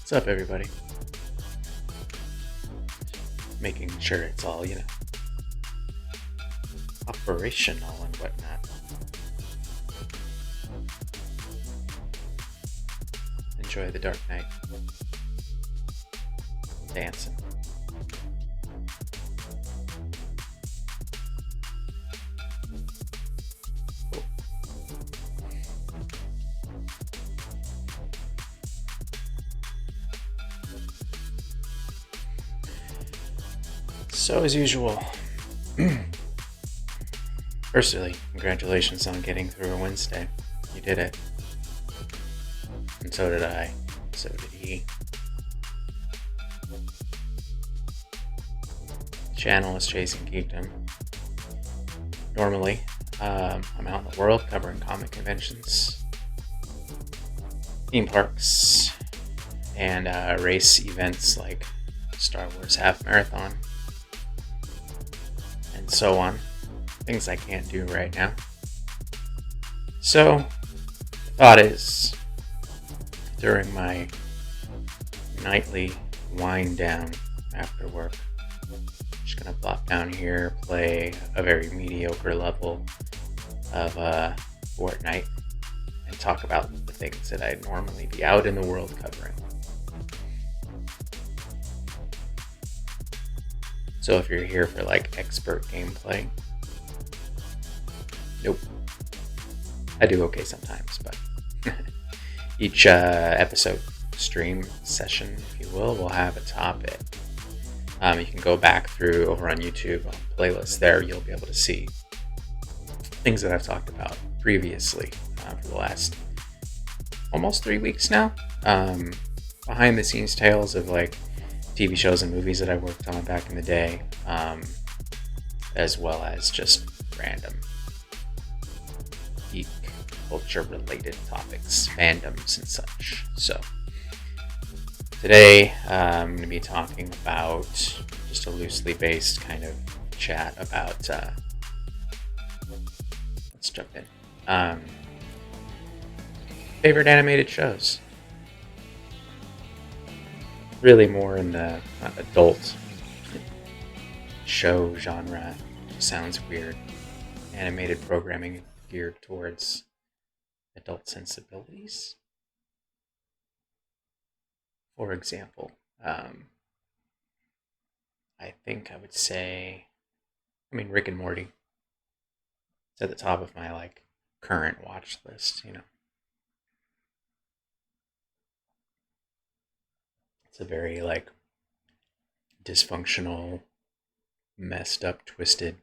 What's up, everybody? Making sure it's all, operational and whatnot. Enjoy the Dark Knight. Dancing. Cool. So, as usual, firstly, congratulations on getting through a Wednesday. You did it. And so did I. So did he. The channel is Chasing Geekdom. Normally, I'm out in the world covering comic conventions, theme parks, and race events like Star Wars Half Marathon, and so on. Things I can't do right now. So, the thought is, during my nightly wind down after work, I'm just gonna plop down here, play a very mediocre level of Fortnite, and talk about the things that I'd normally be out in the world covering. So if you're here for like expert gameplay, nope. I do okay sometimes, but each episode stream session, if you will have a topic. You can go back through over on YouTube on playlists there. You'll be able to see things that I've talked about previously for the last almost 3 weeks now. Behind the scenes tales of like TV shows and movies that I worked on back in the day, as well as just random geek culture related topics, fandoms and such. So today I'm going to be talking about just a loosely based kind of chat about let's jump in. Favorite animated shows. Really more in the adult show genre. Sounds weird. Animated programming geared towards adult sensibilities. For example, I think I would say, Rick and Morty. It's at the top of my like current watch list, It's a very like dysfunctional, messed up, twisted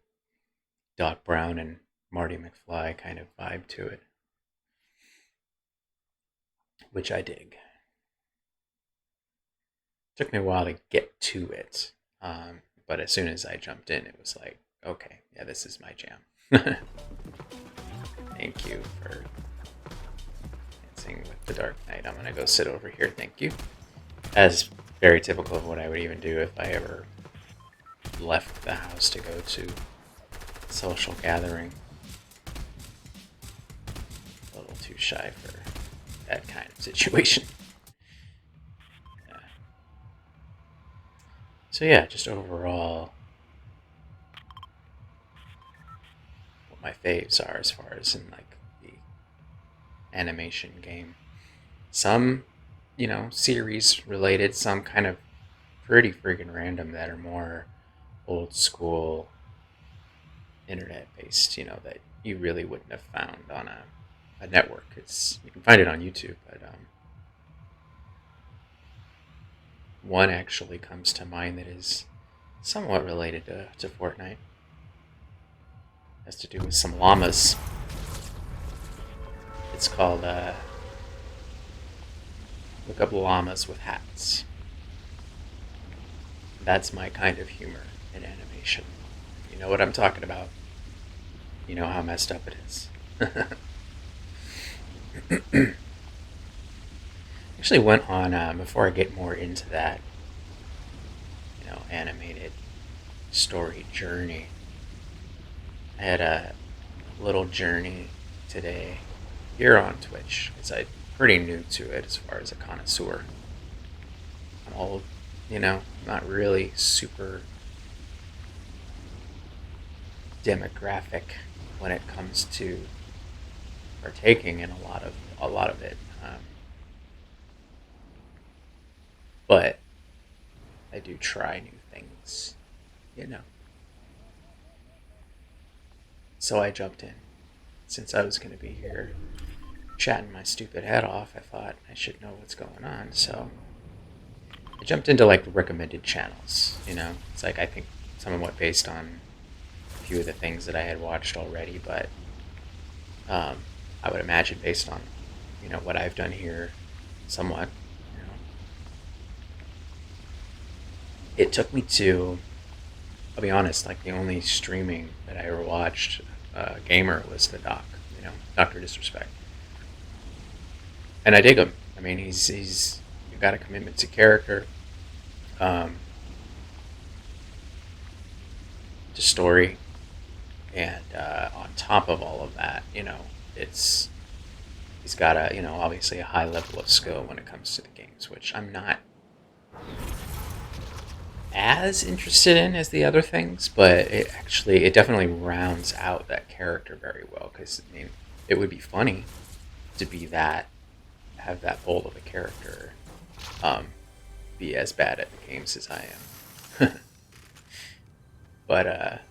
Doc Brown and Marty McFly kind of vibe to it, which I dig. Took me a while to get to it, but as soon as I jumped in, it was like, okay, yeah, this is my jam. Thank you for dancing with the Dark Knight. I'm gonna go sit over here, thank you. As very typical of what I would even do if I ever left the house to go to a social gathering. A little too shy for that kind of situation. So yeah, just overall, what my faves are as far as in like the animation game. Some, series related, some kind of pretty freaking random that are more old school internet based, that you really wouldn't have found on a network. You can find it on YouTube, but one actually comes to mind that is somewhat related to Fortnite. It has to do with some llamas. It's called Look Up Llamas with Hats. That's my kind of humor in animation. You know what I'm talking about. You know how messed up it is. Actually went on, before I get more into that, animated story journey. I had a little journey today here on Twitch, because I'm pretty new to it as far as a connoisseur. all, not really super demographic when it comes to partaking in a lot of it. But I do try new things, you know. So I jumped in. Since I was going to be here chatting my stupid head off, I thought I should know what's going on. So I jumped into like the recommended channels, It's like I think somewhat based on a few of the things that I had watched already, but I would imagine based on, what I've done here somewhat, it took me to, I'll be honest, like the only streaming that I ever watched gamer was the Doc, Dr. Disrespect. And I dig him. I mean, he's got a commitment to character, um, to story, and on top of all of that, it's he's got a obviously a high level of skill when it comes to the games, which I'm not as interested in as the other things, but it definitely rounds out that character very well. Because I mean, it would be funny to have that bold of a character, um, be as bad at the games as I am. But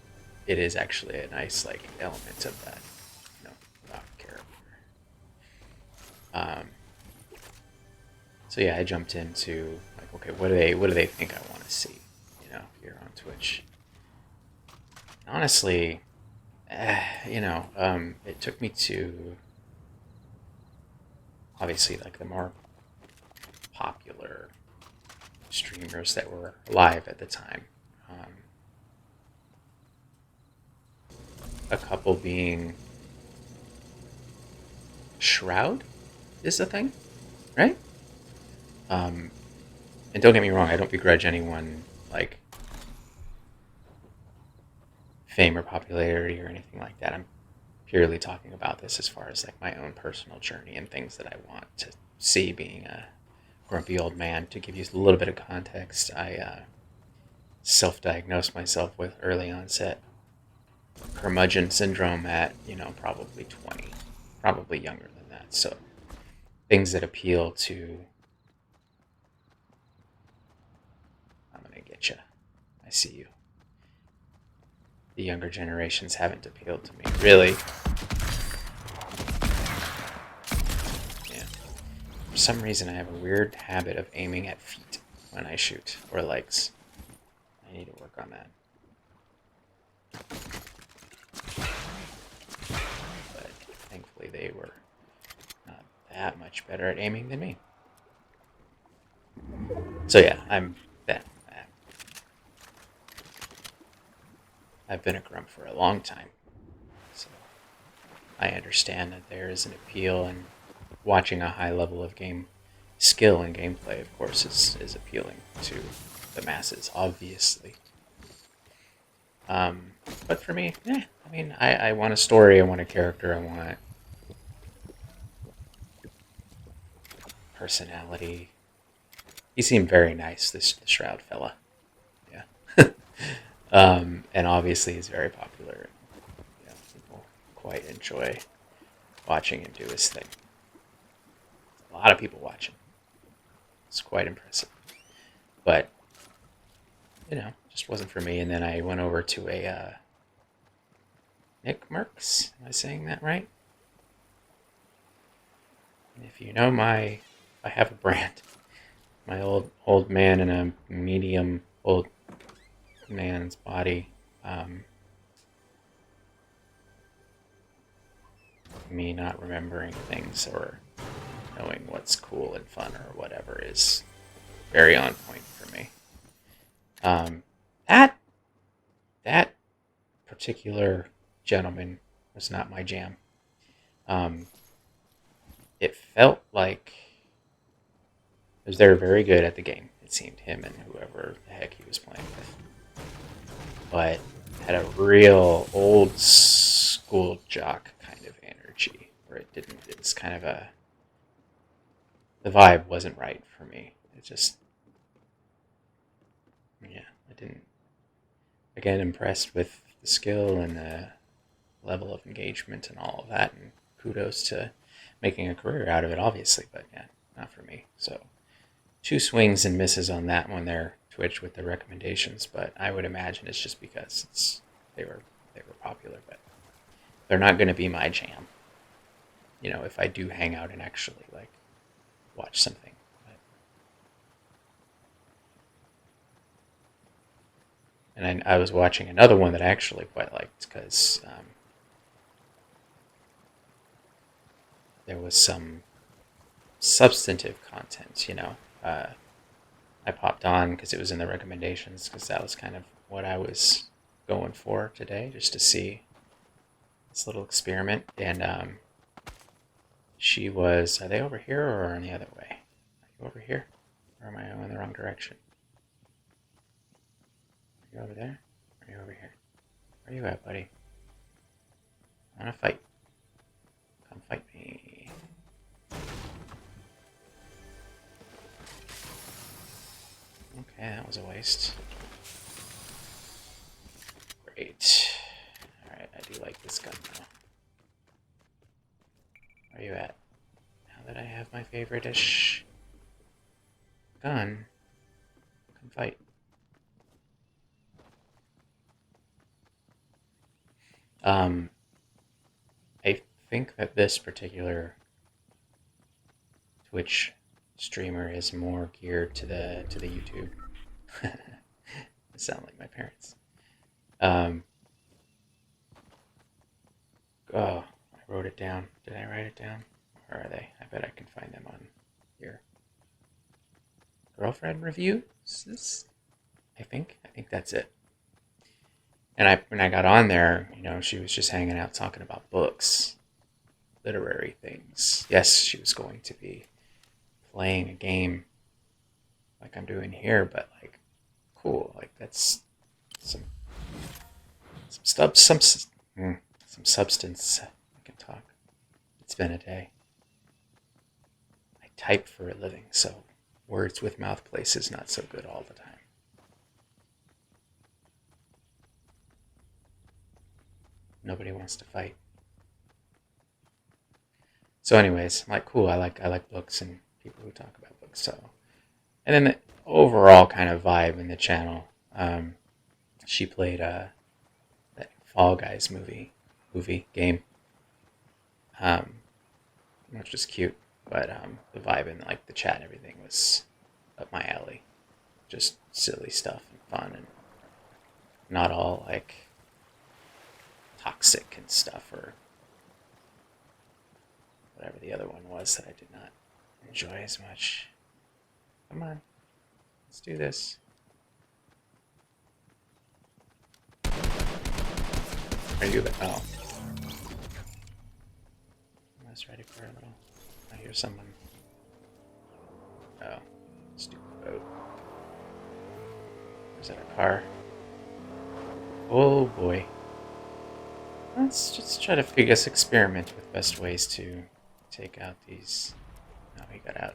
it is actually a nice like element of that, about character. Um, so yeah, I jumped into like, okay, what do they think I want to see, here on Twitch. Honestly, it took me to obviously like the more popular streamers that were alive at the time. A couple being Shroud is the thing, right? And don't get me wrong, I don't begrudge anyone like fame or popularity or anything like that. I'm purely talking about this as far as like my own personal journey and things that I want to see being a grumpy old man. To give you a little bit of context, I self-diagnosed myself with early onset curmudgeon syndrome at, probably 20, probably younger than that. So things that appeal to, I'm going to get you. I see you. The younger generations haven't appealed to me. Really? Yeah. For some reason, I have a weird habit of aiming at feet when I shoot, or legs. I need to work on that. But thankfully, they were not that much better at aiming than me. So yeah, I've been a grump for a long time. So I understand that there is an appeal, and watching a high level of game skill and gameplay, of course, is appealing to the masses, obviously. But for me, I mean, I want a story, I want a character, I want personality. He seemed very nice, this Shroud fella. Yeah. And obviously he's very popular. People quite enjoy watching him do his thing. A lot of people watching. It's quite impressive. But, just wasn't for me. And then I went over to a Nick Merckx. Am I saying that right? And if you know I have a brand. My old man in a medium old man's body. Me not remembering things or knowing what's cool and fun or whatever is very on point for me. That particular gentleman was not my jam. It felt like, because they're very good at the game, it seemed, him and whoever the heck he was playing with. But had a real old school jock kind of energy, where it was kind of the vibe wasn't right for me. It just again, impressed with the skill and the level of engagement and all of that. And kudos to making a career out of it, obviously. But yeah, not for me. So 2 swings and misses on that one there, Twitch, with the recommendations. But I would imagine it's just because they were popular. But they're not going to be my jam. If I do hang out and actually like watch something. And I was watching another one that I actually quite liked because there was some substantive content, I popped on because it was in the recommendations because that was kind of what I was going for today, just to see this little experiment. And she was, are they over here or on the other way? Are you over here? Or am I going in the wrong direction? Are you over there? Or are you over here? Where are you at, buddy? I want to fight. Come fight me. Okay, that was a waste. Great. Alright, I do like this gun now. Where are you at? Now that I have my favorite-ish gun, come fight. I think that this particular Twitch streamer is more geared to the YouTube. I sound like my parents. Oh, I wrote it down. Did I write it down? Where are they? I bet I can find them on here. Girlfriend review? Is this? I think that's it. And when I got on there, she was just hanging out talking about books, literary things. Yes, she was going to be playing a game like I'm doing here, but like, cool. Like that's some substance. I can talk. It's been a day. I type for a living, so words with mouth place is not so good all the time. Nobody wants to fight. So anyways, I'm like, cool, I like books and people who talk about books. So, and then the overall kind of vibe in the channel, she played that Fall Guys movie game, which was cute. But the vibe and like the chat and everything was up my alley. Just silly stuff and fun, and not all like toxic and stuff or whatever the other one was that I did not enjoy as much. Come on, let's do this. Are you? Oh, I was ready for a little. I hear someone. Oh, stupid boat. Is that a car? Oh boy. Let's just try to figure this experiment with best ways to take out these. Oh, he got out.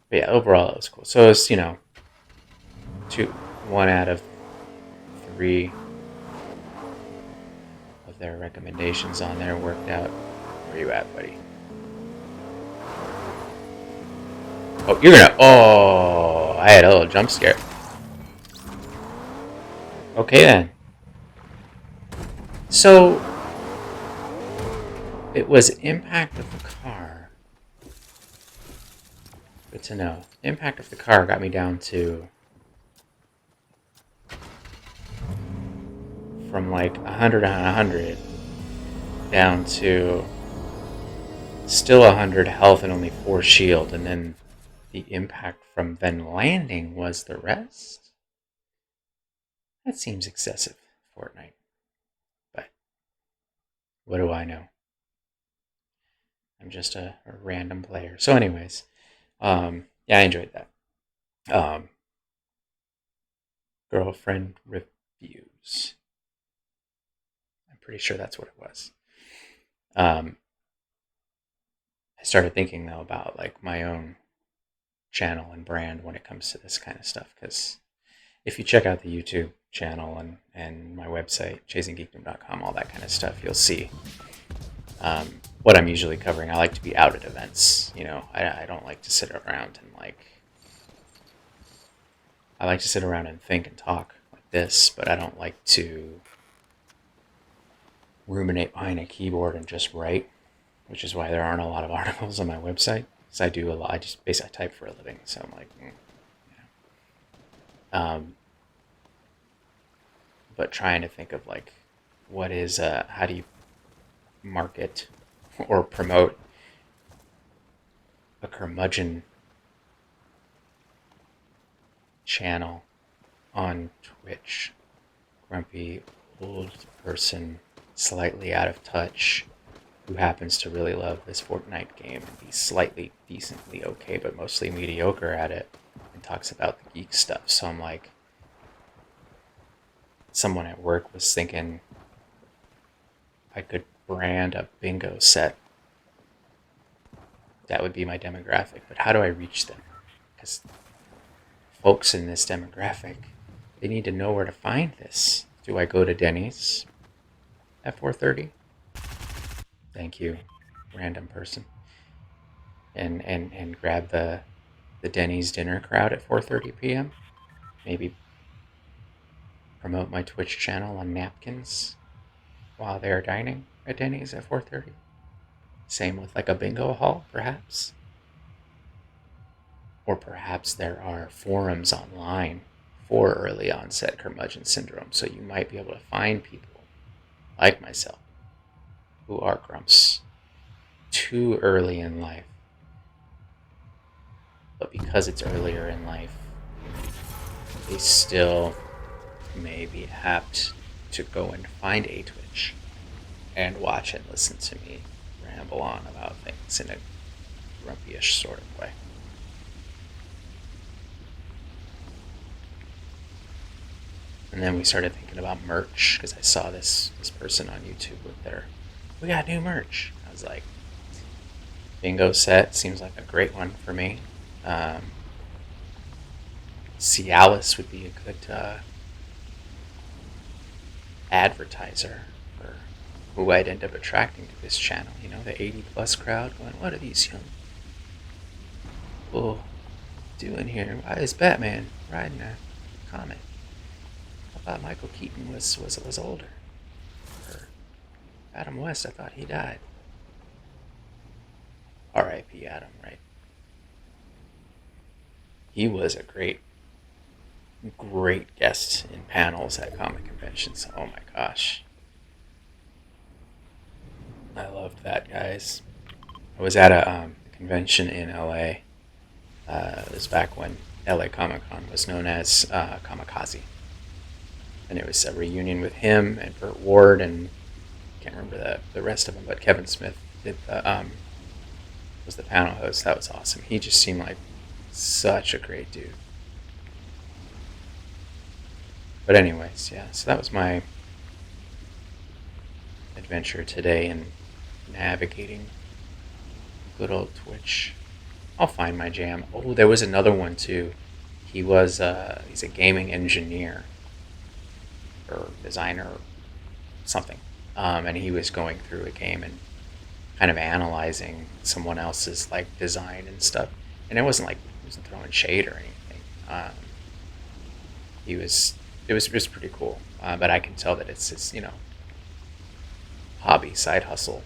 But yeah, overall it was cool. So it's 1 out of 3 of their recommendations on there worked out. Where are you at, buddy? Oh, you're gonna. Oh, I had a little jump scare. Okay then. So it was impact of the car. Good to know. Impact of the car got me down to from like 100 on 100 down to still 100 health and only 4 shield, and then the impact from then landing was the rest. That seems excessive, Fortnite. But what do I know? I'm just a random player. So anyways, yeah, I enjoyed that. Girlfriend reviews. I'm pretty sure that's what it was. I started thinking though about like my own channel and brand when it comes to this kind of stuff. Because if you check out the YouTube channel and my website, chasinggeekdom.com, all that kind of stuff, you'll see what I'm usually covering. I like to be out at events. I don't like to sit around and I like to sit around and think and talk like this, but I don't like to ruminate behind a keyboard and just write, which is why there aren't a lot of articles on my website. Because I do a lot. I just basically type for a living, so I'm like, but trying to think of like, what is how do you market or promote a curmudgeon channel on Twitch? Grumpy old person, slightly out of touch, who happens to really love this Fortnite game and be slightly decently okay, but mostly mediocre at it, and talks about the geek stuff. So I'm like, someone at work was thinking I could brand a bingo set. That would be my demographic, but how do I reach them? Because folks in this demographic, they need to know where to find this. Do I go to Denny's at 4:30? Thank you, random person. And grab the Denny's dinner crowd at 4:30 p.m. Maybe promote my Twitch channel on napkins while they're dining at Denny's at 4:30. Same with like a bingo hall, perhaps. Or perhaps there are forums online for early onset curmudgeon syndrome, so you might be able to find people like myself who are grumps too early in life. But because it's earlier in life, they still may be apt to go and find a Twitch and watch and listen to me ramble on about things in a grumpy-ish sort of way. And then we started thinking about merch, because I saw this person on YouTube with we got new merch. I was like, bingo set seems like a great one for me. Cialis would be a good advertiser for who I'd end up attracting to this channel. The 80-plus crowd going, what are these young people doing here? Why is Batman riding a comet? I thought Michael Keaton was older. Or Adam West, I thought he died. R.I.P. Adam, right? He was a great guest in panels at comic conventions. Oh my gosh. I loved that, guys. I was at a convention in LA. It was back when LA Comic Con was known as Kamikaze. And it was a reunion with him and Burt Ward, and I can't remember the rest of them, but Kevin Smith was the panel host. That was awesome. He just seemed like such a great dude. But anyways, yeah, so that was my adventure today in navigating good old Twitch. I'll find my jam. Oh, there was another one too. He's a gaming engineer or designer or something. And he was going through a game and kind of analyzing someone else's like design and stuff. And it wasn't throwing shade or anything. It was pretty cool. But I can tell that it's his, hobby, side hustle,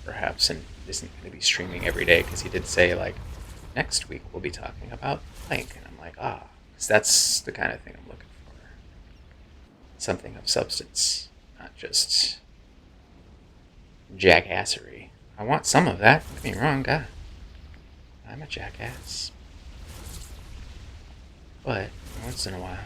perhaps, and isn't going to be streaming every day, because he did say like next week we'll be talking about blank, and I'm like, because that's the kind of thing I'm looking for. Something of substance, not just jackassery. I want some of that. Don't get me wrong, God. I'm a jackass. But once in a while,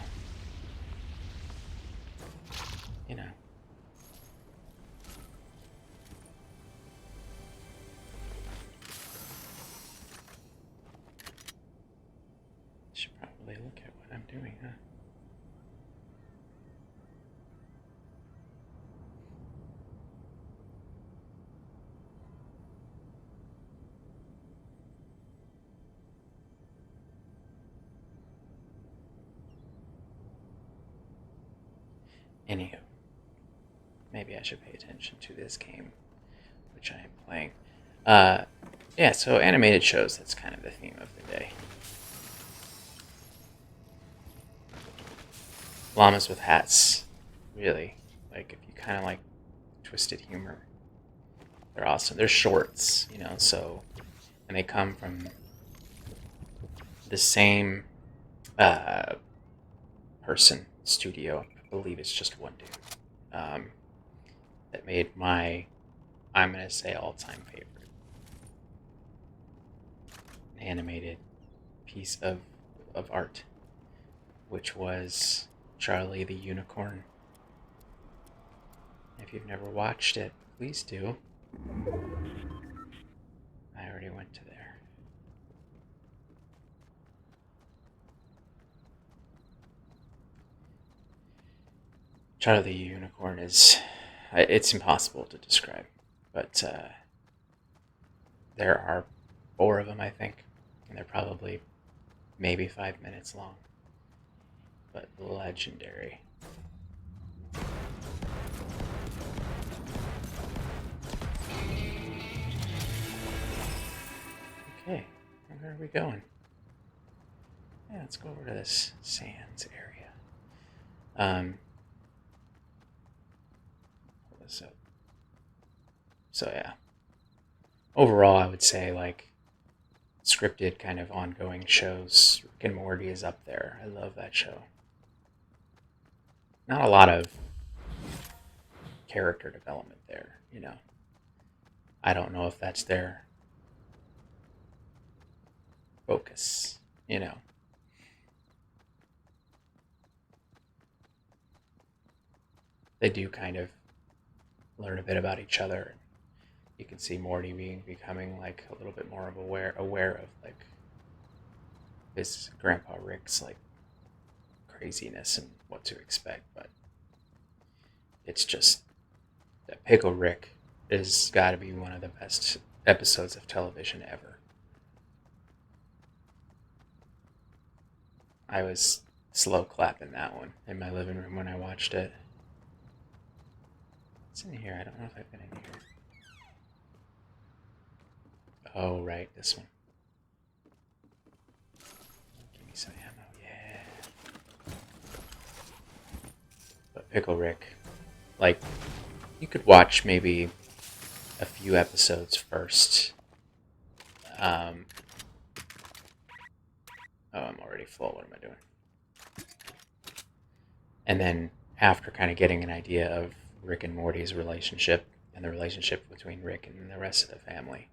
should probably look at what I'm doing, huh? Anywho, maybe I should pay attention to this game, which I am playing. Yeah, so animated shows, that's kind of the theme of the day. Llamas with hats, really. Like, if you kind of like twisted humor, they're awesome. They're shorts, so, and they come from the same person, studio. I believe it's just one dude, that made I'm going to say, all-time favorite animated piece of art, which was Charlie the Unicorn. If you've never watched it, please do. I already went to there. Charlie the Unicorn it's impossible to describe, but there are 4 of them, I think, and they're probably maybe 5 minutes long, but legendary. Okay, where are we going? Yeah, let's go over to this sands area. Pull this up. So yeah, overall, I would say like scripted kind of ongoing shows. Rick and Morty is up there. I love that show. Not a lot of character development there, I don't know if that's their focus, They do kind of learn a bit about each other. You can see Morty becoming like a little bit more of aware of like his grandpa Rick's like craziness and what to expect, but it's just that Pickle Rick has got to be one of the best episodes of television ever. I was slow clapping that one in my living room when I watched it. What's in here? I don't know if I've been in here. Oh, right, this one. Give me some ammo, yeah. But Pickle Rick, like, you could watch maybe a few episodes first. Oh, I'm already full. What am I doing? And then after kind of getting an idea of Rick and Morty's relationship and the relationship between Rick and the rest of the family,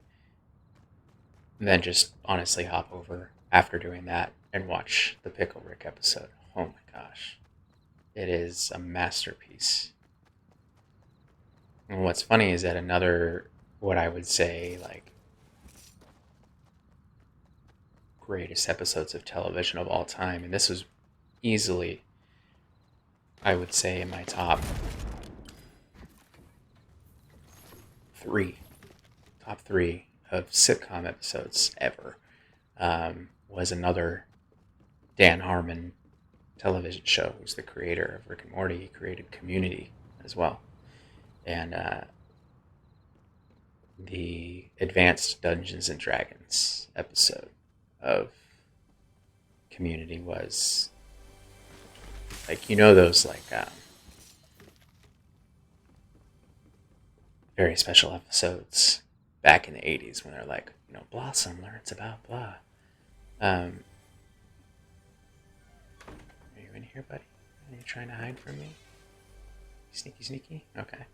and then just honestly hop over after doing that and watch the Pickle Rick episode. Oh my gosh. It is a masterpiece. And what's funny is that another, what I would say, like, greatest episodes of television of all time, and this was easily, I would say, in my top 3 of sitcom episodes ever, was another Dan Harmon television show. Who's the creator of Rick and Morty. He created Community as well. And the Advanced Dungeons and Dragons episode of Community was like, those like very special episodes back in the 80s when they're like, Blossom learns about blah. Are you in here, buddy? Are you trying to hide from me? Sneaky, sneaky? Okay.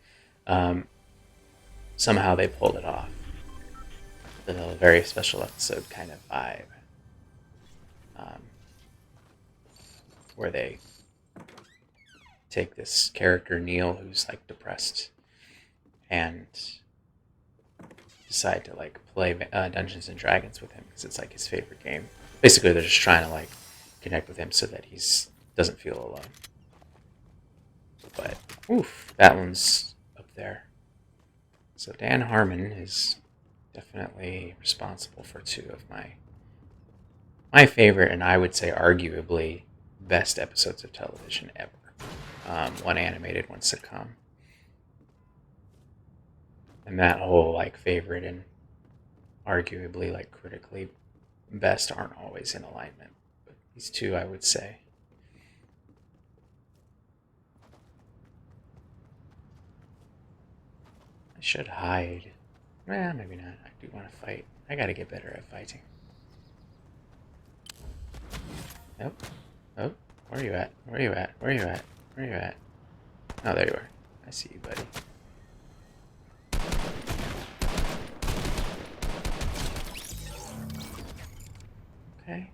Somehow they pulled it off. The very special episode kind of vibe. Where they take this character, Neil, who's like depressed, and decide to like play Dungeons and Dragons with him because it's like his favorite game. Basically, they're just trying to like connect with him so that doesn't feel alone. But oof, that one's up there. So Dan Harmon is definitely responsible for 2 of my favorite, and I would say arguably best episodes of television ever. one animated, one sitcom. And that whole like favorite and arguably like critically best aren't always in alignment. But these two, I would say. I should hide. Well, maybe not. I do want to fight. I gotta get better at fighting. Nope. Oh, where are you at? Where are you at? Where are you at? Where are you at? Oh, there you are. I see you, buddy. Okay.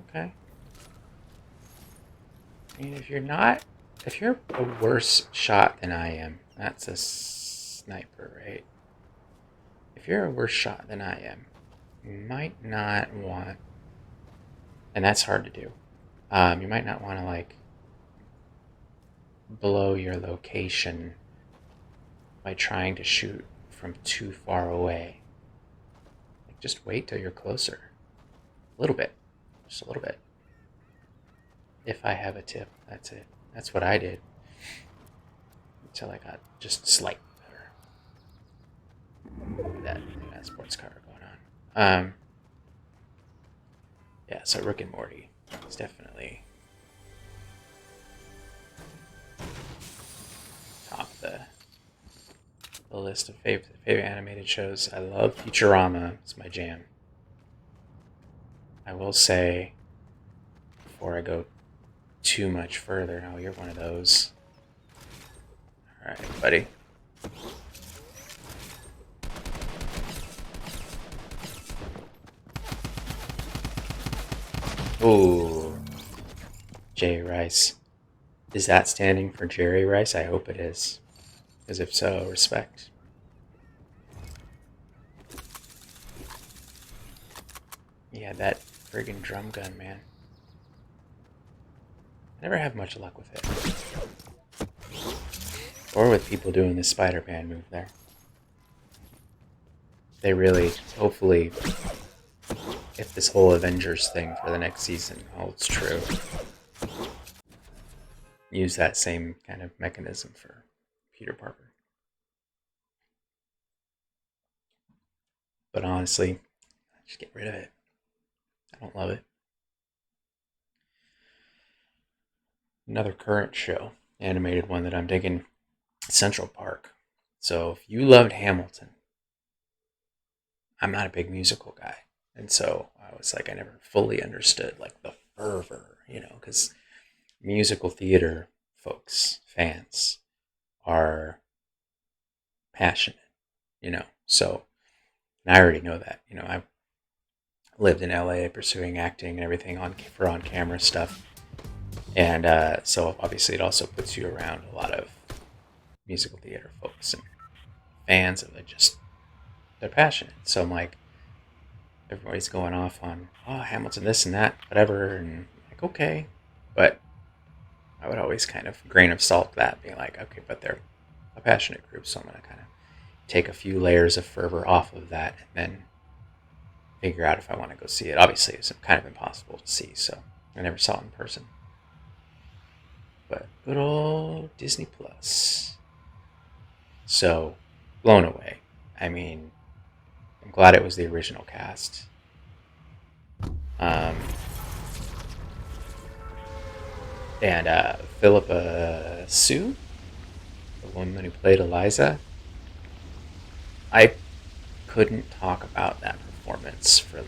Okay. I mean, if you're a worse shot than I am, that's a sniper, right? If you're a worse shot than I am, you might not want, and that's hard to do. You might not want to like blow your location by trying to shoot from too far away. Like, just wait till you're closer. A little bit. Just a little bit. If I have a tip, that's it. That's what I did. Until I got just slight better. That sports car going on. Yeah, so Rick and Morty is definitely top the list of favorite animated shows. I love Futurama. It's my jam. I will say, before I go too much further, oh, you're one of those. All right, buddy. Ooh, Jerry Rice. Is that standing for Jerry Rice? I hope it is. Because if so, respect. Yeah, that friggin' drum gun, man. I never have much luck with it. Or with people doing the Spider-Man move there. They really, hopefully, if this whole Avengers thing for the next season holds true, use that same kind of mechanism for Peter Parker. But honestly, just get rid of it. I don't love it. Another current show, animated one that I'm digging, Central Park. So if you loved Hamilton, I'm not a big musical guy. And so I was like, I never fully understood like the fervor, because musical theater folks, fans, are passionate, So, and I already know that, I lived in LA pursuing acting and everything for on-camera stuff. And so obviously it also puts you around a lot of musical theater folks and fans of it. They're passionate. So I'm like, everybody's going off on, oh, Hamilton, this and that, whatever. And like, okay. But I would always kind of grain of salt that, being like, okay, but they're a passionate group. So I'm going to kind of take a few layers of fervor off of that and then figure out if I want to go see it. Obviously, it's kind of impossible to see. So I never saw it in person. But good old Disney Plus. So, blown away. I mean, I'm glad it was the original cast. And Philippa Sue, the woman who played Eliza, I couldn't talk about that performance for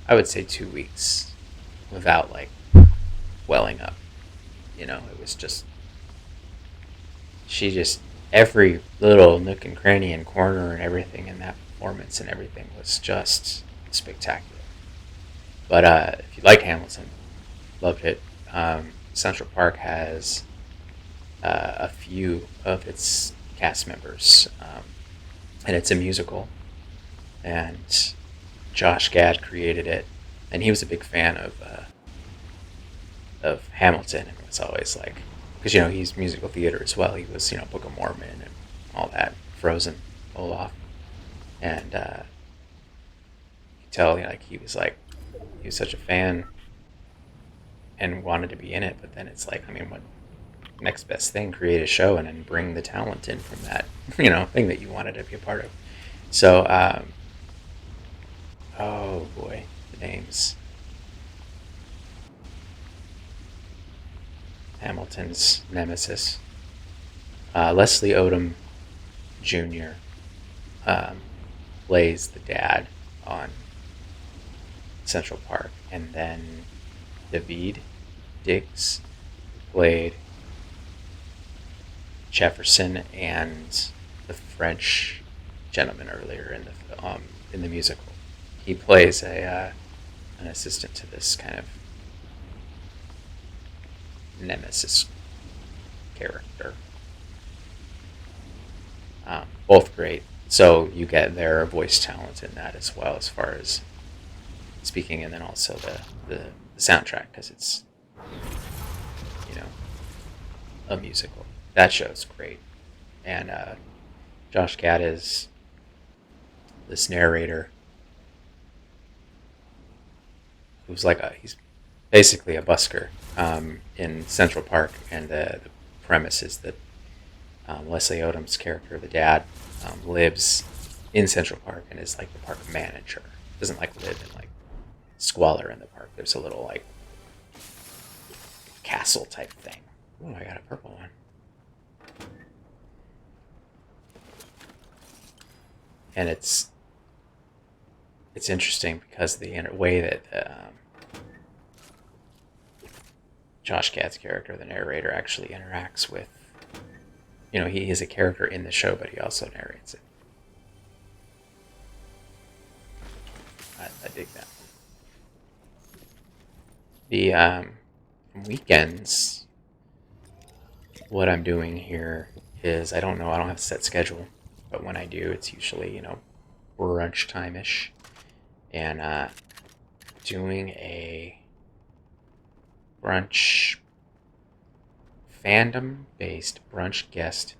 I would say 2 weeks without welling up. It was just, every little nook and cranny and corner and everything in that performance and everything was just spectacular. But if you like Hamilton, loved it. Central Park has a few of its cast members, and it's a musical. And Josh Gad created it, and he was a big fan of Hamilton, and it was always like, because he's musical theater as well. He was Book of Mormon and all that, Frozen, Olaf, and you could tell he was such a fan and wanted to be in it, but then it's like, I mean, what next best thing? Create a show and then bring the talent in from that, thing that you wanted to be a part of. So, oh boy, the names. Hamilton's nemesis, Leslie Odom Jr. Plays the dad on Central Park, and then David Diggs played Jefferson and the French gentleman earlier in the musical. He plays an assistant to this kind of nemesis character. Both great. So you get their voice talent in that as well, as far as speaking, and then also the soundtrack, because it's a musical. That show's great, and Josh Gad is this narrator who's he's basically a busker in Central Park, and the premise is that Leslie Odom's character, the dad, lives in Central Park and is like the park manager. Doesn't live in squalor in the park. There's a little castle type thing. Oh, I got a purple one. And it's interesting because the way that Josh Gad's character, the narrator, actually interacts with, he is a character in the show, but he also narrates it. I dig that. The weekends, what I'm doing here is, I don't have a set schedule, but when I do, it's usually, brunch time-ish, and doing a brunch fandom-based brunch guest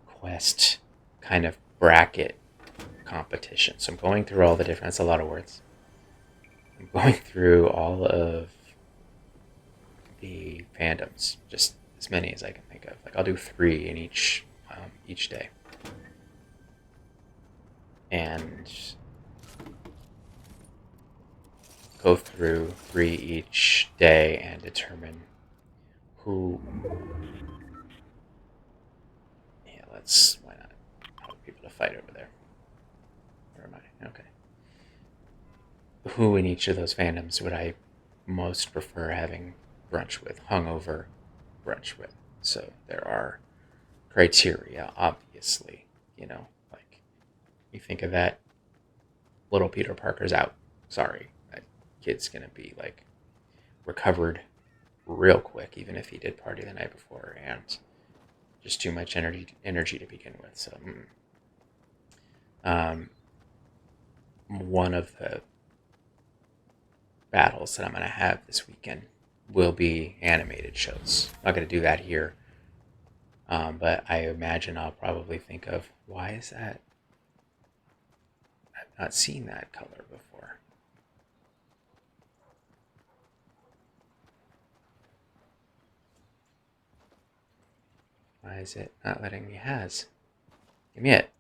quest kind of bracket competition. So I'm going through all the different, that's a lot of words. I'm going through all of the fandoms, just as many as I can think of. I'll do 3 in each day. And go through 3 each day and determine who. Yeah, why not help people to fight over there? Where am I? Okay. Who in each of those fandoms would I most prefer having brunch with, hungover brunch with? So there are criteria, obviously. You think of that, little Peter Parker's out. Sorry, that kid's gonna be recovered real quick, even if he did party the night before, and just too much energy to begin with. So, one of the battles that I'm gonna have this weekend will be animated shows. I'm not gonna do that here, but I imagine I'll probably think of, why is that? I've not seen that color before. Why is it not letting me has? Give me it.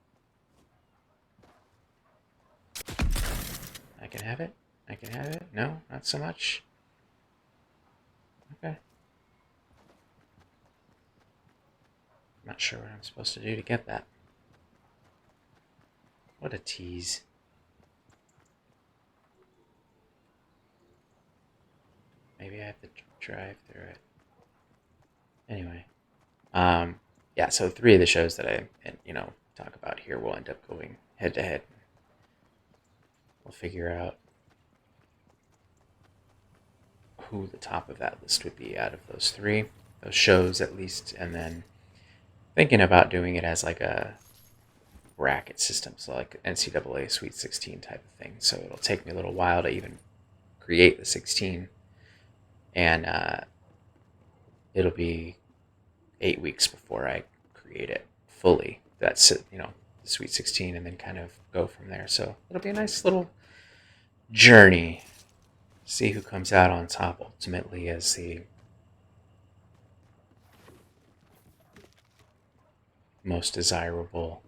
I can have it? I can have it? No, not so much. Okay. Not sure what I'm supposed to do to get that. What a tease. Maybe I have to drive through it. Anyway. Yeah, so 3 of the shows that I, talk about here will end up going head to head. We'll figure out who the top of that list would be out of those 3, those shows at least, and then thinking about doing it as a bracket system, so NCAA Sweet 16 type of thing. So it'll take me a little while to even create the 16, and it'll be 8 weeks before I create it fully. That's the Sweet 16, and then kind of go from there. So it'll be a nice little journey see who comes out on top ultimately as the most desirable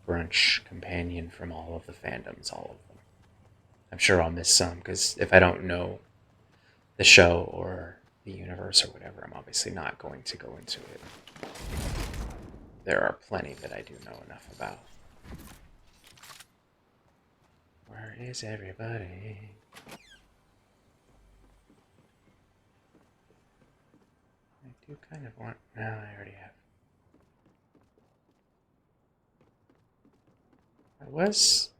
brunch companion from all of the fandoms, all of them. I'm sure I'll miss some because if I don't know the show or the universe or whatever, I'm obviously not going to go into it. There are plenty that I do know enough about. Where is everybody? I do kind of want... No, I already have. I was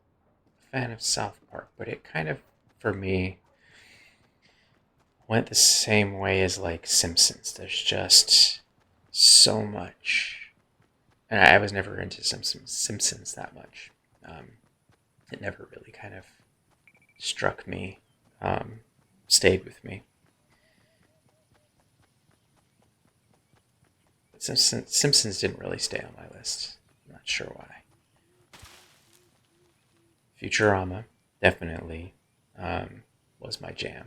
a fan of South Park, but it kind of, for me, went the same way as like Simpsons. There's just so much. And I was never into Simpsons that much. It never really kind of struck me, stayed with me. But Simpsons didn't really stay on my list. I'm not sure why. Futurama definitely was my jam.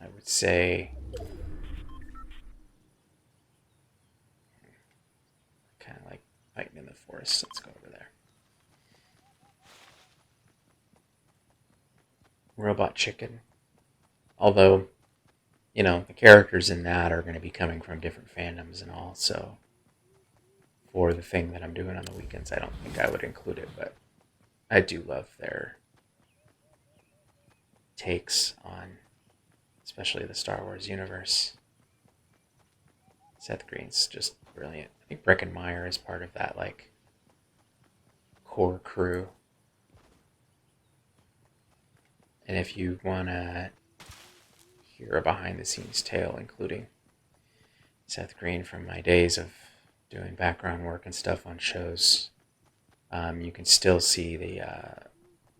I would say kind of like fighting in the forest. Let's go over there. Robot Chicken. Although, the characters in that are going to be coming from different fandoms and all, so for the thing that I'm doing on the weekends, I don't think I would include it, but I do love their takes on, especially the Star Wars universe. Seth Green's just brilliant. I think Breckin Meyer is part of that, like, core crew. And if you want to hear a behind-the-scenes tale, including Seth Green from my days of doing background work and stuff on shows, you can still see the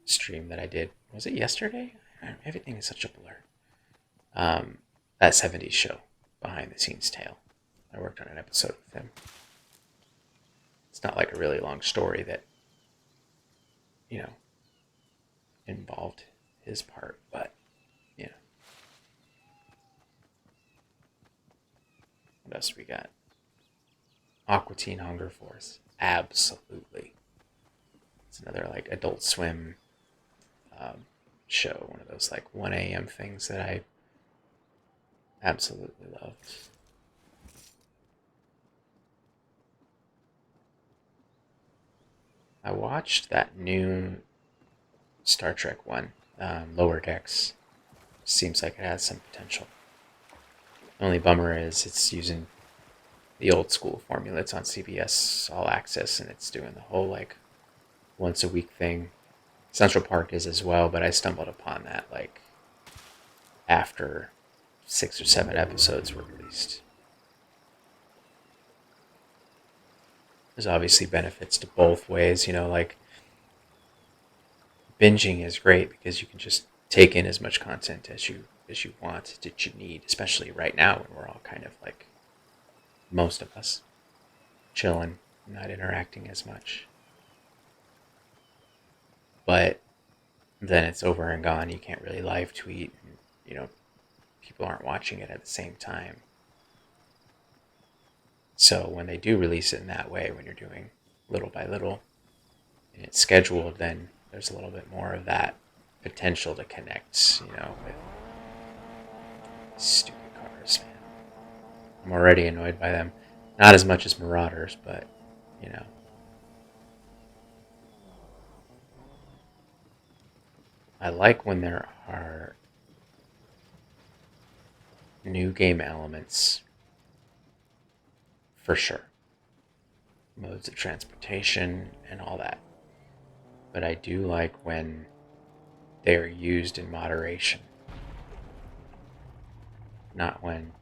stream that I did. Was it yesterday? Everything is such a blur. That 70s show, Behind the Scenes Tale. I worked on an episode with him. It's not like a really long story that, involved his part, but, What else do we got? Aqua Teen Hunger Force. Absolutely. It's another, like, Adult Swim show. One of those, like, 1 a.m. things that I absolutely loved. I watched that new Star Trek one, Lower Decks. Seems like it has some potential. The only bummer is it's using the old school formula. It's on CBS All Access, and it's doing the whole, like, once a week thing. Central Park is as well, but I stumbled upon that, like, after 6 or 7 episodes were released. There's obviously benefits to both ways, like, binging is great because you can just take in as much content as you want, that you need, especially right now when we're all kind of, like, most of us, chilling, not interacting as much. But then it's over and gone. You can't really live tweet, and, people aren't watching it at the same time. So when they do release it in that way, when you're doing little by little, and it's scheduled, then there's a little bit more of that potential to connect, with stupid cars, man. I'm already annoyed by them. Not as much as Marauders, but, I like when there are new game elements, for sure. Modes of transportation and all that. But I do like when they are used in moderation. Not when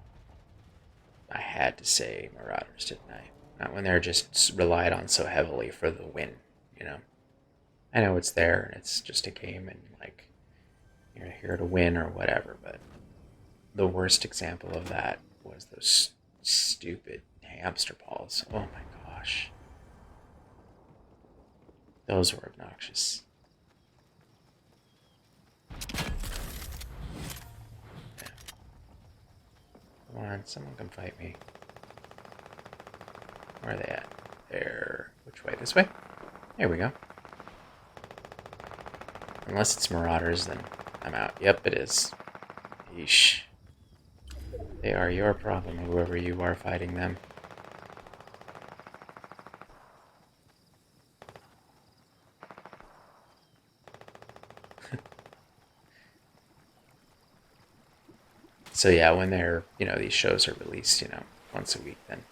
I had to say Marauders, didn't I? Not when they're just relied on so heavily for the win, I know it's there and it's just a game and, like, you're here to win or whatever, but the worst example of that was those stupid hamster balls. Oh my gosh. Those were obnoxious. Come on, someone come fight me. Where are they at? There. Which way? This way? There we go. Unless it's marauders, then I'm out. Yep, it is. Yeesh. They are your problem, whoever you are fighting them. So yeah, when they're, these shows are released, once a week, then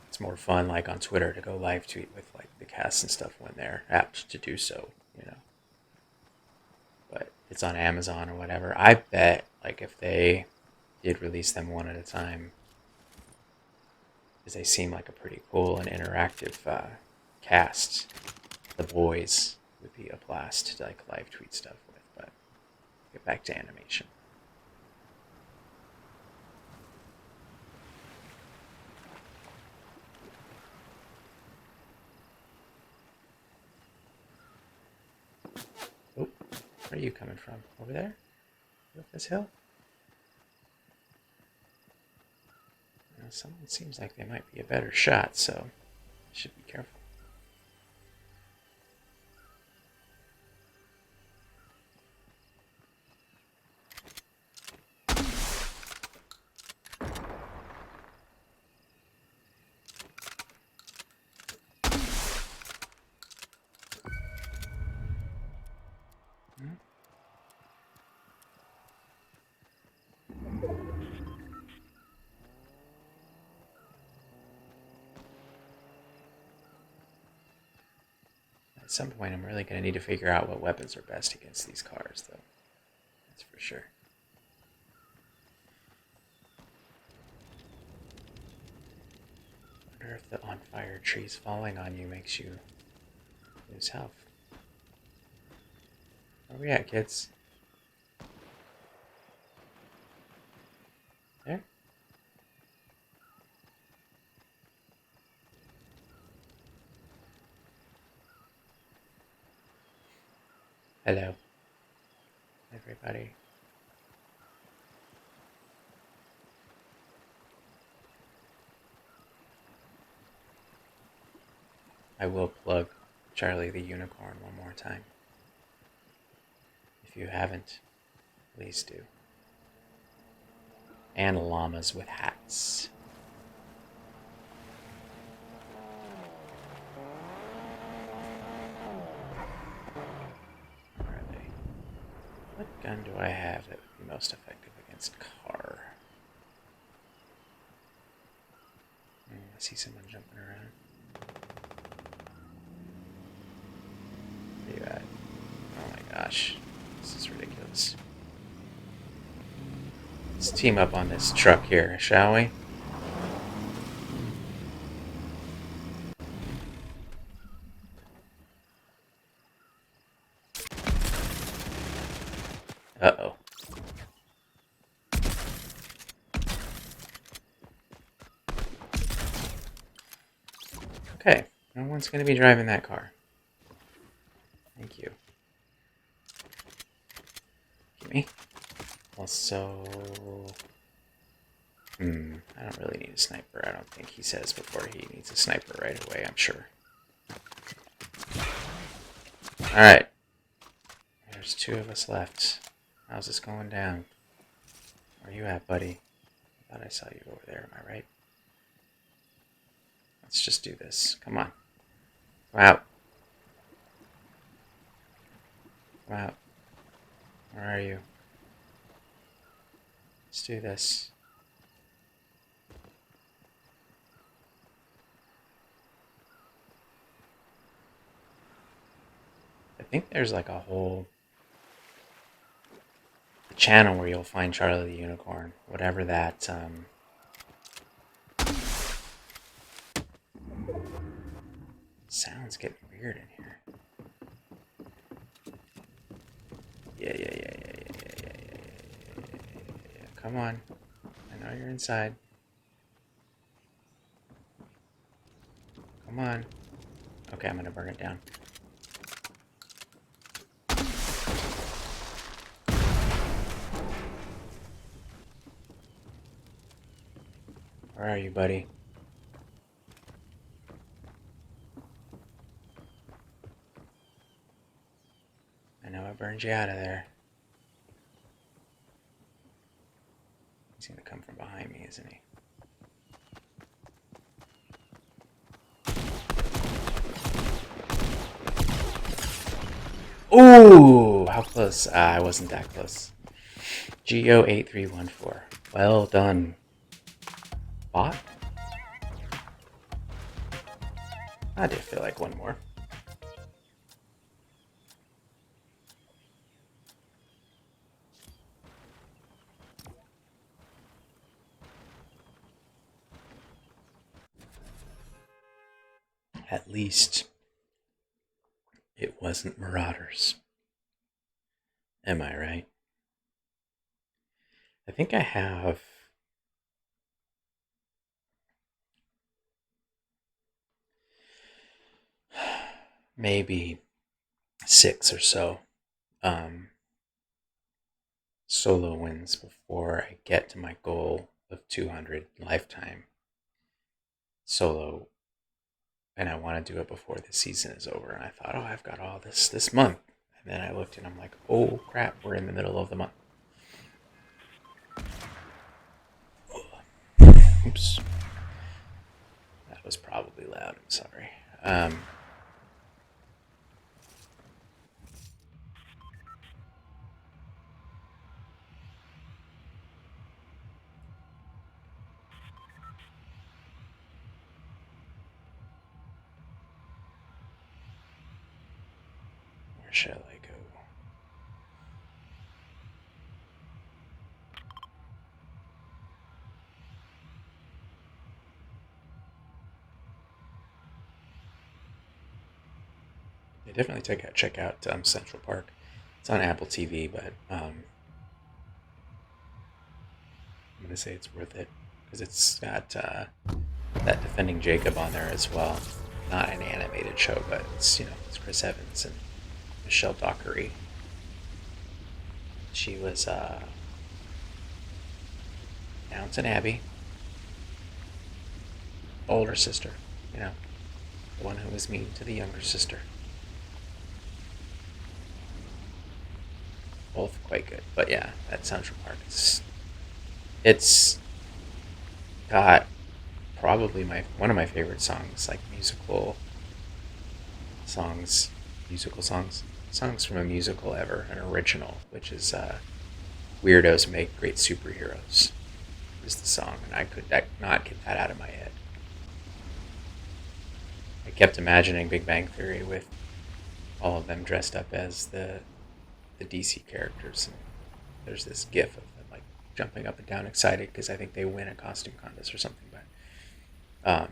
it's more fun, like on Twitter, to go live tweet with like the cast and stuff when they're apt to do so, But it's on Amazon or whatever. I bet, like, if they did release them one at a time, because they seem like a pretty cool and interactive cast, the boys would be a blast to like live tweet stuff with. But get back to animation. Oh, where are you coming from? Over there? Up this hill? Someone seems like they might be a better shot, so should be careful. At some point, I'm really going to need to figure out what weapons are best against these cars, though. That's for sure. I wonder if the on-fire trees falling on you makes you lose health. Where are we at, kids? There? Hello, everybody. I will plug Charlie the Unicorn one more time. If you haven't, please do. And llamas with hats. Where are they? What gun do I have that would be most effective against car? I see someone jumping around. Where are you at? Oh my gosh. This is ridiculous. Let's team up on this truck here, shall we? Uh-oh. Okay, no one's going to be driving that car. Thank you. Gimme. Also... I don't really need a sniper. I don't think he says before he needs a sniper right away, I'm sure. Alright. There's two of us left. How's this going down? Where you at, buddy? I thought I saw you over there, am I right? Let's just do this. Come on. Go out. Go out. Where are you? Let's do this. I think there's like a whole channel where you'll find Charlie the Unicorn. Whatever that, sound's getting weird in here. Yeah. Come on. I know you're inside. Come on. Okay, I'm gonna burn it down. Where are you, buddy? I know I burned you out of there. He's gonna come from behind me, isn't he? Ooh, how close? I wasn't that close. Geo8314. Well done. Bot? I do feel like one more. At least it wasn't Marauders. Am I right? I think I have maybe 6 or so solo wins before I get to my goal of 200 lifetime solo, and I want to do it before the season is over. And I thought, oh, I've got all this month, and then I looked and I'm like, oh crap, we're in the middle of the month. Oops, that was probably loud. I'm sorry. Where shall I go? Yeah, definitely check out Central Park. It's on Apple TV, but I'm gonna say it's worth it because it's got that Defending Jacob on there as well. Not an animated show, but it's Chris Evans and Michelle Dockery. She was Downton Abbey, older sister, the one who was mean to the younger sister. Both quite good, but yeah, that Central Park it's got probably one of my favorite songs, like musical songs from a musical ever, an original, which is "Weirdos Make Great Superheroes." Is the song, and I could not get that out of my head. I kept imagining Big Bang Theory with all of them dressed up as the DC characters, and there's this GIF of them like jumping up and down, excited because I think they win a costume contest or something. But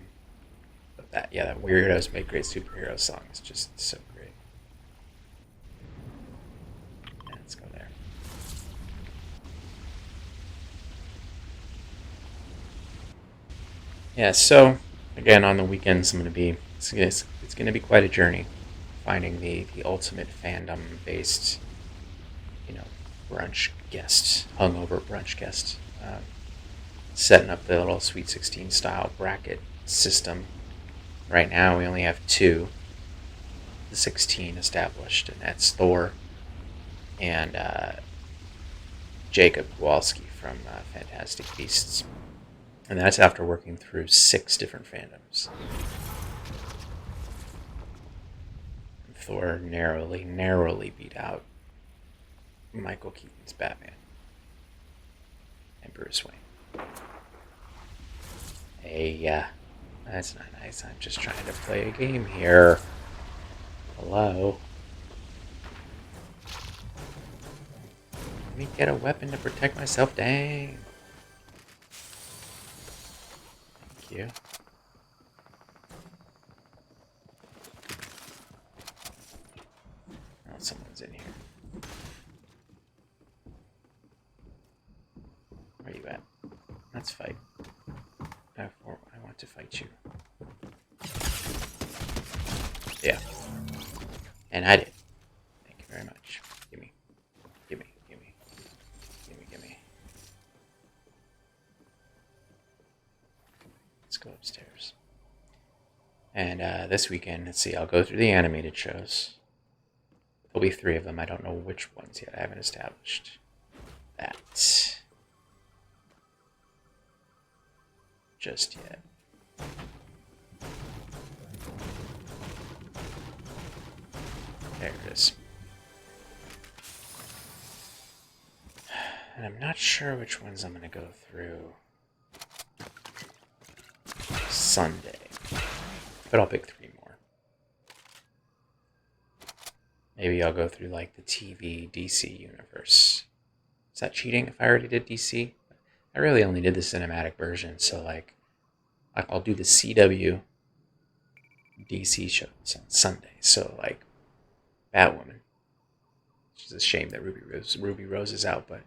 that Weirdos Make Great Superheroes song is just so great. Yeah, let's go there. Yeah, so again on the weekends it's going to be quite a journey finding the ultimate fandom based brunch guest, hungover brunch guest, setting up the little Sweet 16 style bracket system. Right now we only have 2 the 16 established, and that's Thor and Jacob Kowalski from Fantastic Beasts. And that's after working through 6 different fandoms. Thor narrowly beat out Michael Keaton's Batman and Bruce Wayne. Hey, that's not nice. I'm just trying to play a game here. Hello? Let me get a weapon to protect myself. Dang. Thank you. Oh, someone's in here. Where are you at? Let's fight. I want to fight you. Yeah. And I did. Thank you very much. Gimme. this weekend, let's see, I'll go through the animated shows. There'll be 3 of them. I don't know which ones yet. I haven't established that just yet. There it is. And I'm not sure which ones I'm going to go through Sunday, but I'll pick 3 more. Maybe I'll go through like the TV DC universe. Is that cheating if I already did DC? I really only did the cinematic version, so like I'll do the CW DC shows on Sunday. So like Batwoman. It's a shame that Ruby Rose is out, but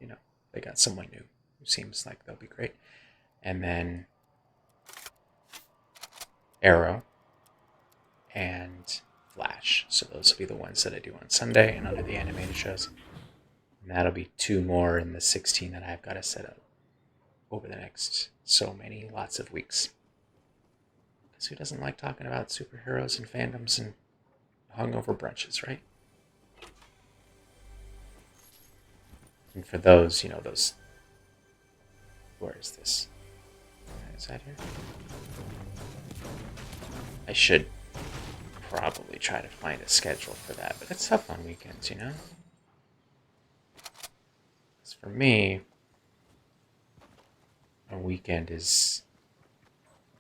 you know, they got someone new who seems like they'll be great. And then Arrow and Flash. So those will be the ones that I do on Sunday and under the animated shows. And that'll be 2 more in the 16 that I've got to set up over the next lots of weeks. Because who doesn't like talking about superheroes and fandoms and hungover brunches, right? And for those, those... Where is this? Is that here? I should probably try to find a schedule for that, but it's tough on weekends, Because for me, a weekend is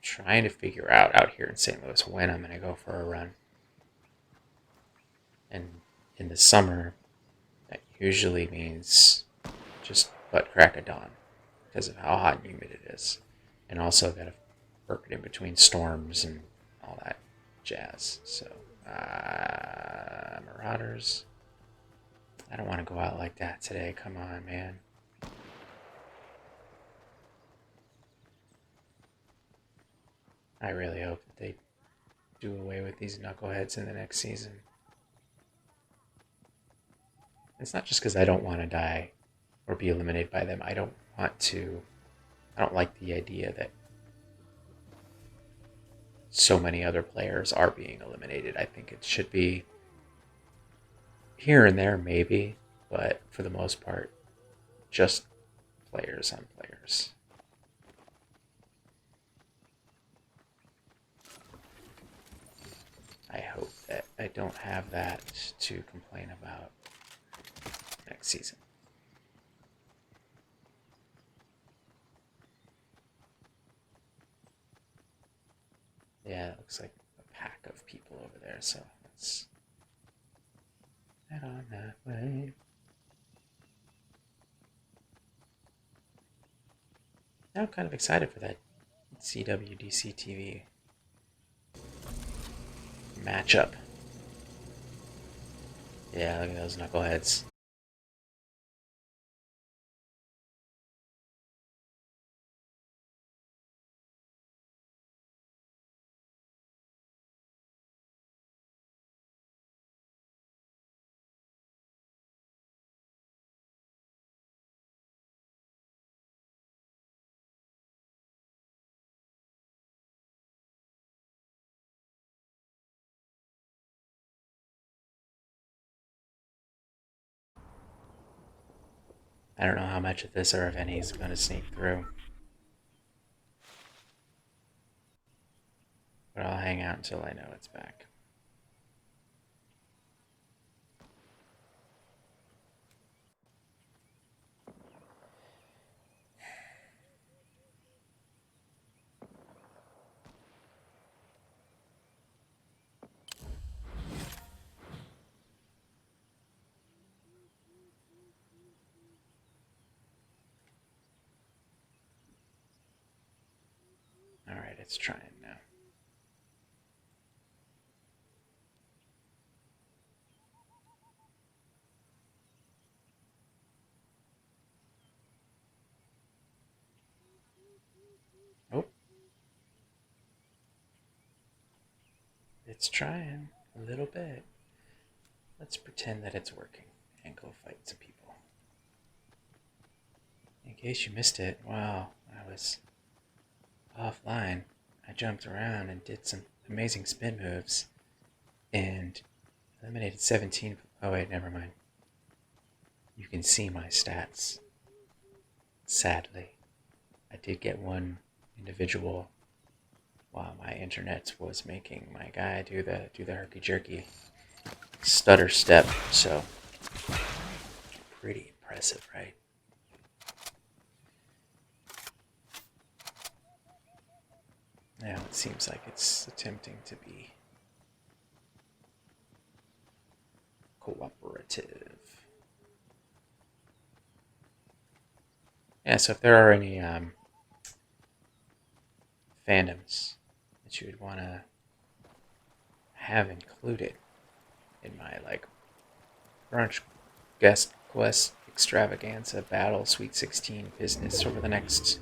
trying to figure out here in St. Louis when I'm going to go for a run. And in the summer, that usually means just butt crack of dawn because of how hot and humid it is. And also got to work it in between storms and all that jazz. So, Marauders. I don't want to go out like that today. Come on, man. I really hope that they do away with these knuckleheads in the next season. It's not just because I don't want to die or be eliminated by them. I don't like the idea that so many other players are being eliminated. I think it should be here and there, maybe, but for the most part, just players on players. I hope that I don't have that to complain about next season. Yeah, it looks like a pack of people over there, so let's head on that way. Now I'm kind of excited for that CWDC TV matchup. Yeah, look at those knuckleheads. I don't know how much of this or if any is going to sneak through. But I'll hang out until I know it's back. Alright, it's trying now. Oh. It's trying a little bit. Let's pretend that it's working and go fight some people. In case you missed it, wow, I was offline. I jumped around and did some amazing spin moves and eliminated 17. Oh, wait, never mind. You can see my stats. Sadly, I did get one individual while my internet was making my guy do the herky jerky stutter step. So pretty impressive, right? Now it seems like it's attempting to be cooperative. Yeah, so if there are any fandoms that you would want to have included in my like brunch guest quest extravaganza battle Sweet 16 business over the next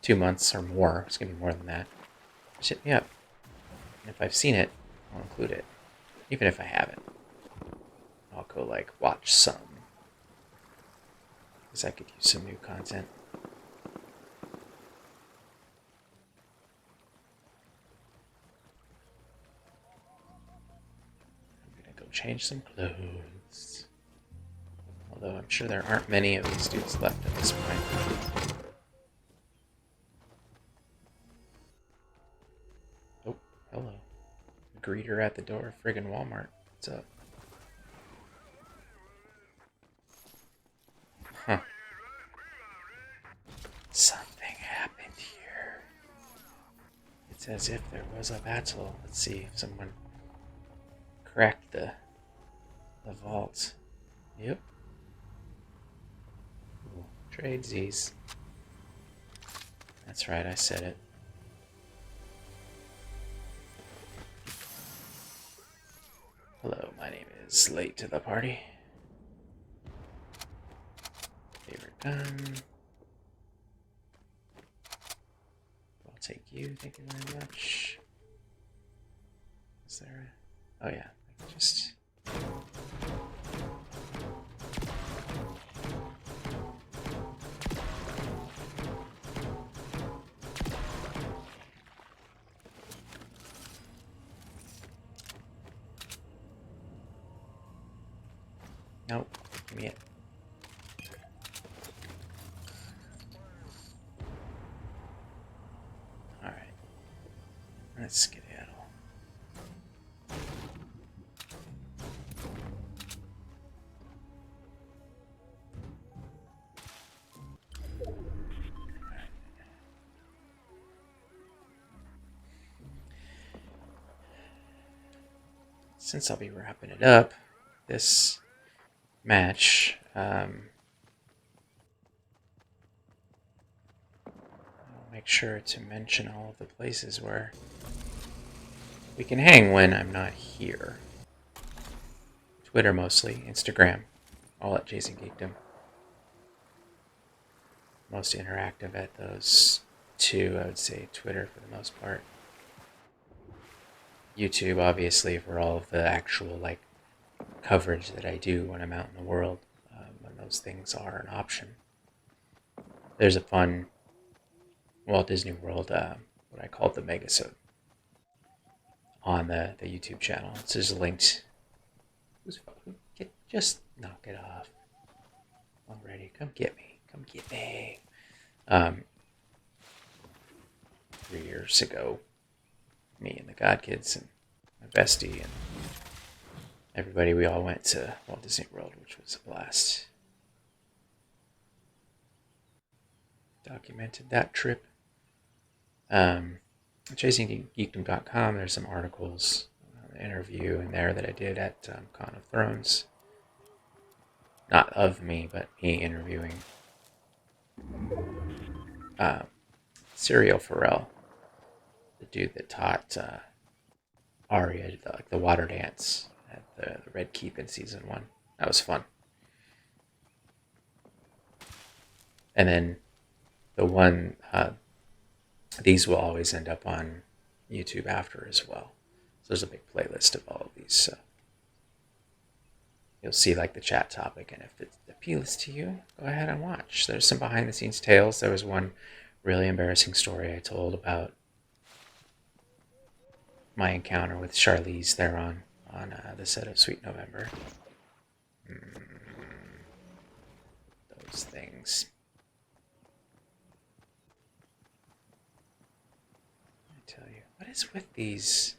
2 months or more, it's gonna be more than that, just hit me up. And if I've seen it, I'll include it. Even if I haven't, I'll go like watch some, because I could use some new content. I'm gonna go change some clothes. Although I'm sure there aren't many of these dudes left at this point. Oh, hello. Greeter at the door of friggin' Walmart. What's up? Huh. Something happened here. It's as if there was a battle. Let's see if someone cracked the vault. Yep. Ooh, tradesies. That's right, I said it. Hello, my name is Late to the Party. Favorite gun. I'll take you, thank you very much. Is there a... Oh yeah, I can just... Nope, give me it. Alright. Let's skedaddle. Since I'll be wrapping it up, this match, I'll make sure to mention all of the places where we can hang when I'm not here. Twitter mostly, Instagram, all at Jason Geekdom. Most interactive at those two, I would say Twitter for the most part. YouTube, obviously, for all of the actual like coverage that I do when I'm out in the world, when those things are an option. There's a fun Walt Disney World, what I call the Megasode, on the YouTube channel. It's just linked. Just knock it off already. Come get me. Come get me. 3 years ago, me and the God Kids and my bestie and everybody, we all went to Walt Disney World, which was a blast. Documented that trip. ChasingGeekdom.com, there's some articles, an interview in there that I did at Con of Thrones. Not of me, but me interviewing Serial Pharrell, the dude that taught Arya the water dance at the Red Keep in season 1. That was fun. And then the one, these will always end up on YouTube after as well. So there's a big playlist of all of these. So you'll see like the chat topic, and if it appeals to you, go ahead and watch. There's some behind the scenes tales. There was one really embarrassing story I told about my encounter with Charlize there on the set of Sweet November. Those things. I tell you, what is with these?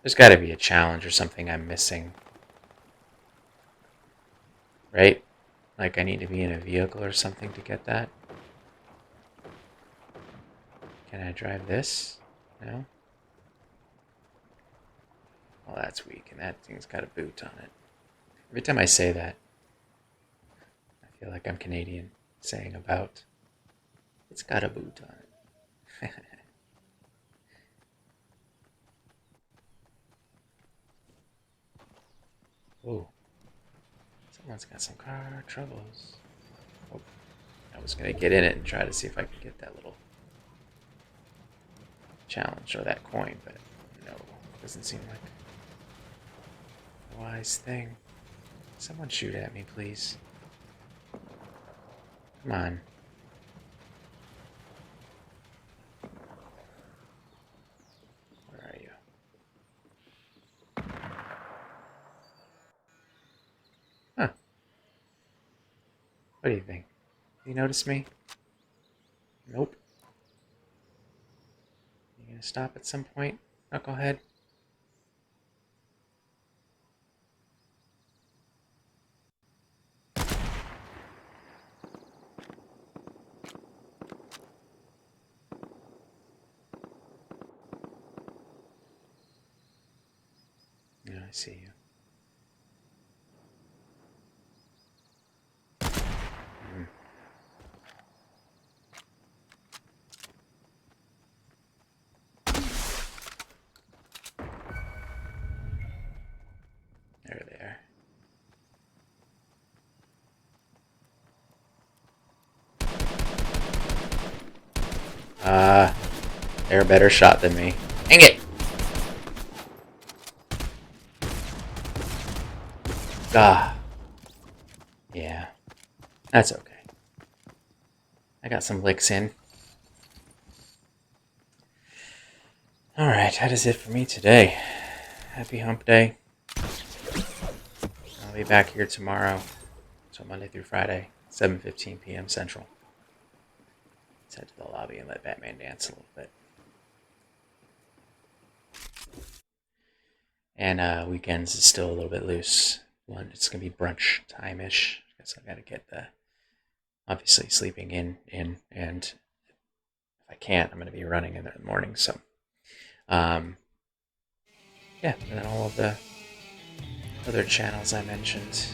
There's got to be a challenge or something I'm missing, right? Like I need to be in a vehicle or something to get that. Can I drive this? No? Well, that's weak, and that thing's got a boot on it. Every time I say that, I feel like I'm Canadian saying about. It's got a boot on it. Oh, someone's got some car troubles. Oh, I was going to get in it and try to see if I could get that little challenge or that coin, but no, doesn't seem like a wise thing. Someone shoot at me, please. Come on. Where are you? Huh. What do you think? You notice me? Nope. You gonna stop at some point, knucklehead? Yeah, I see you. There they are. They're a better shot than me. Dang it! Yeah. That's okay. I got some licks in. Alright, that is it for me today. Happy hump day. I'll be back here tomorrow. So Monday through Friday, 7:15 p.m. Central. Let's head to the lobby and let Batman dance a little bit. And weekends is still a little bit loose. It's going to be brunch time-ish. I guess I got to get obviously sleeping in, and if I can't, I'm going to be running in the morning. So, yeah, and then all of the other channels I mentioned.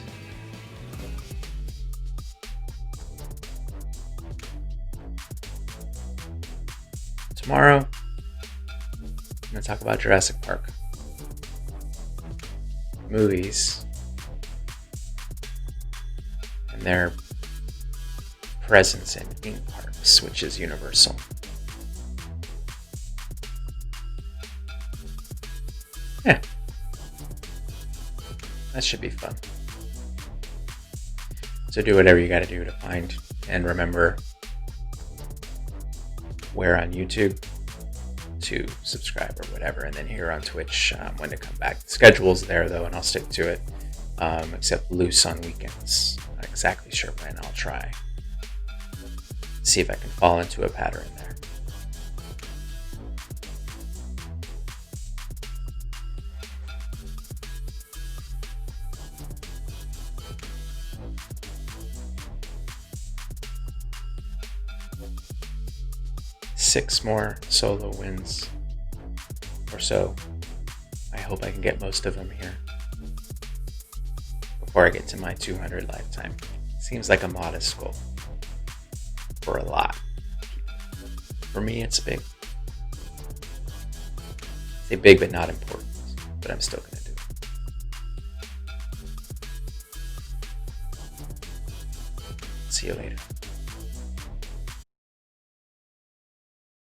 Tomorrow, I'm going to talk about Jurassic Park. Movies. And their presence in theme parks, which is Universal. Yeah. That should be fun. So do whatever you gotta do to find and remember where on YouTube to subscribe or whatever, and then here on Twitch when to come back. The schedule's there though, and I'll stick to it, except loose on weekends. Not exactly sure when. I'll try. See if I can fall into a pattern there. Six more solo wins or so. I hope I can get most of them here before I get to my 200 lifetime. Seems like a modest goal for a lot. For me, it's big. Say big, but not important. But I'm still gonna do it. See you later.